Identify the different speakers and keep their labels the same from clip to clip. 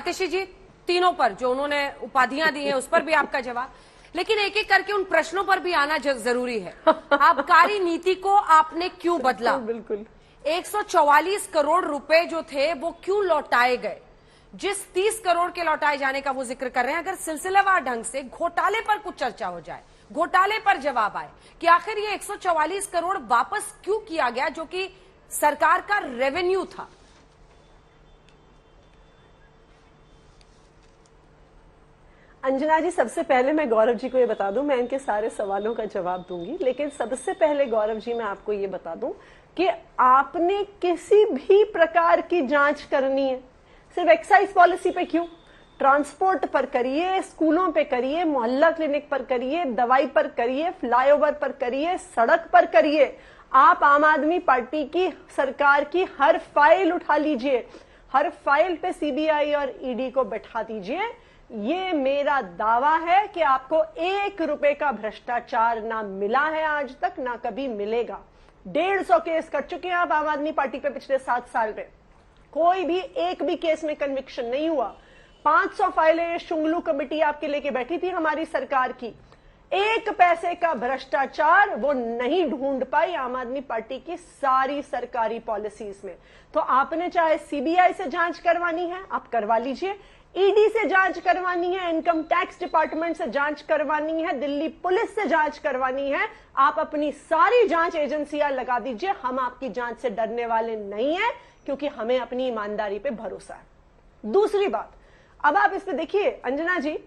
Speaker 1: आतिशी जी, तीनों पर जो उन्होंने उपाधियां दी हैं उस पर भी आपका जवाब, लेकिन एक एक करके उन प्रश्नों पर भी आना जरूरी है। आबकारी नीति को आपने क्यों बदला?
Speaker 2: बिल्कुल
Speaker 1: 144 करोड़ रुपए जो थे वो क्यों लौटाए गए? जिस 30 करोड़ के लौटाए जाने का वो जिक्र कर रहे हैं, अगर सिलसिलेवार ढंग से घोटाले पर कुछ चर्चा हो जाए, घोटाले पर जवाब आए कि आखिर ये 144 करोड़ वापस क्यों किया गया जो कि सरकार का रेवेन्यू था।
Speaker 2: अंजना जी, सबसे पहले मैं गौरव जी को ये बता दूं, मैं इनके सारे सवालों का जवाब दूंगी, लेकिन सबसे पहले गौरव जी मैं आपको ये बता दूं कि आपने किसी भी प्रकार की जांच करनी है, सिर्फ एक्साइज पॉलिसी पे क्यों, ट्रांसपोर्ट पर करिए, स्कूलों पे करिए, मोहल्ला क्लिनिक पर करिए, दवाई पर करिए, फ्लाईओवर पर करिए, सड़क पर करिए, आप आम आदमी पार्टी की सरकार की हर फाइल उठा लीजिए, हर फाइल पे सीबीआई और ईडी को बैठा दीजिए। ये मेरा दावा है कि आपको 1 रुपए का भ्रष्टाचार ना मिला है आज तक, ना कभी मिलेगा। 150 केस कर चुके हैं आप आम आदमी पार्टी पे पिछले 7 साल में, कोई भी एक भी केस में कन्विक्शन नहीं हुआ। 500 फाइलें शुंगलू कमेटी आपके लेके बैठी थी हमारी सरकार की, 1 पैसे का भ्रष्टाचार वो नहीं ढूंढ पाई आम आदमी पार्टी की सारी सरकारी पॉलिसीज में। तो आपने चाहे सीबीआई से जांच करवानी है आप करवा लीजिए, ईडी से जांच करवानी है, इनकम टैक्स डिपार्टमेंट से जांच करवानी है, दिल्ली पुलिस से जांच करवानी है, आप अपनी सारी जांच एजेंसियां लगा दीजिए। हम आपकी जांच से डरने वाले नहीं है, क्योंकि हमें अपनी ईमानदारी पे भरोसा है। दूसरी बात, अब आप इस पे देखिए अंजना जी,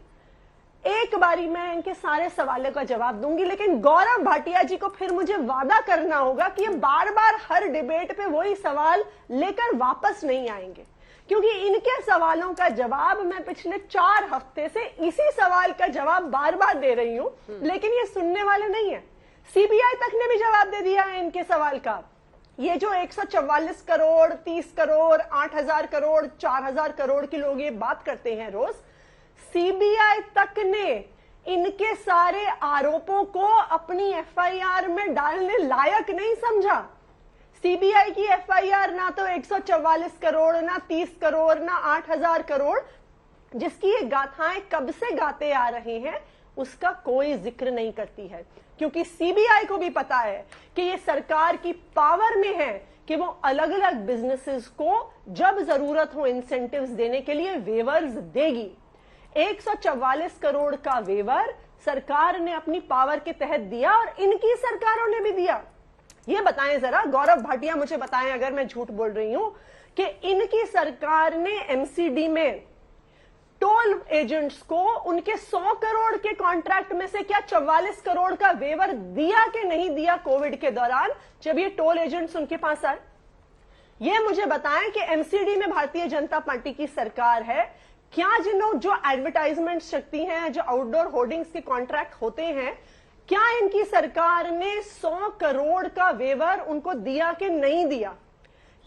Speaker 2: एक बारी मैं इनके सारे सवालों का जवाब दूंगी, लेकिन गौरव भाटिया जी को फिर मुझे वादा करना होगा कि ये बार बार हर डिबेट पे वही सवाल लेकर वापस नहीं आएंगे, क्योंकि इनके सवालों का जवाब मैं पिछले 4 हफ्ते से इसी सवाल का जवाब बार बार दे रही हूं, लेकिन ये सुनने वाले नहीं है। सीबीआई तक ने भी जवाब दे दिया है इनके सवाल का। ये जो 144 करोड़, 30 करोड़, 8,000 करोड़, 4,000 करोड़ की लोग ये बात करते हैं रोज, सीबीआई तक ने इनके सारे आरोपों को अपनी एफआईआर में डालने लायक नहीं समझा। सीबीआई की एफआईआर ना तो 144 करोड़, ना 30 करोड़, ना 8,000 करोड़, जिसकी ये गाथाएं कब से गाते आ रहे हैं, उसका कोई जिक्र नहीं करती है, क्योंकि सीबीआई को भी पता है कि ये सरकार की पावर में है कि वो अलग अलग बिजनेसेस को जब जरूरत हो इंसेंटिव्स देने के लिए वेवर्स देगी। 144 करोड़ का वेवर सरकार ने अपनी पावर के तहत दिया और इनकी सरकारों ने भी दिया। ये बताएं जरा गौरव भाटिया, मुझे बताएं अगर मैं झूठ बोल रही हूं, कि इनकी सरकार ने एमसीडी में टोल एजेंट्स को उनके 100 करोड़ के कॉन्ट्रैक्ट में से क्या 44 करोड़ का वेवर दिया कि नहीं दिया कोविड के दौरान, जब ये टोल एजेंट्स उनके पास आए? ये मुझे बताएं कि एमसीडी में भारतीय जनता पार्टी की सरकार है, क्या जो एडवर्टाइजमेंट शक्ति हैं, जो आउटडोर होर्डिंग्स के कॉन्ट्रैक्ट होते हैं, क्या इनकी सरकार ने 100 करोड़ का वेवर उनको दिया कि नहीं दिया?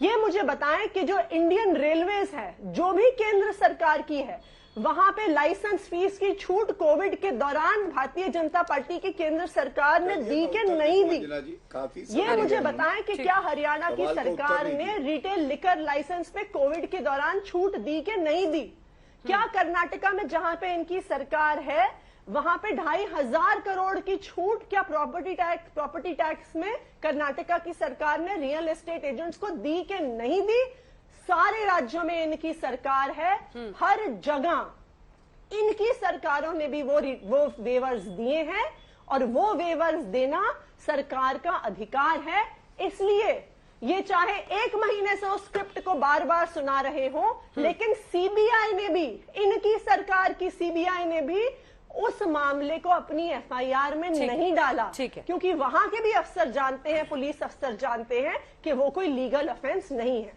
Speaker 2: ये मुझे बताएं कि जो इंडियन रेलवेज है, जो भी केंद्र सरकार की है, वहां पे लाइसेंस फीस की छूट कोविड के दौरान भारतीय जनता पार्टी की केंद्र सरकार ने दी कि नहीं दी? ये मुझे बताएं कि क्या हरियाणा की सरकार ने रिटेल लिकर लाइसेंस पे कोविड के दौरान छूट दी कि नहीं दी? क्या कर्नाटका में जहां पे इनकी सरकार है वहां पे 2,500 करोड़ की छूट क्या प्रॉपर्टी टैक्स में कर्नाटका की सरकार ने रियल एस्टेट एजेंट्स को दी कि नहीं दी? सारे राज्यों में इनकी सरकार है, हर जगह इनकी सरकारों ने भी वो वेवर्स दिए हैं, और वो वेवर्स देना सरकार का अधिकार है। इसलिए ये चाहे 1 महीने से उस स्क्रिप्ट को बार बार सुना रहे हो, लेकिन सीबीआई ने भी, इनकी सरकार की सीबीआई ने भी उस मामले को अपनी एफआईआर में नहीं डाला, क्योंकि वहां के भी अफसर जानते हैं, पुलिस अफसर जानते हैं कि वो कोई लीगल ऑफेंस नहीं है।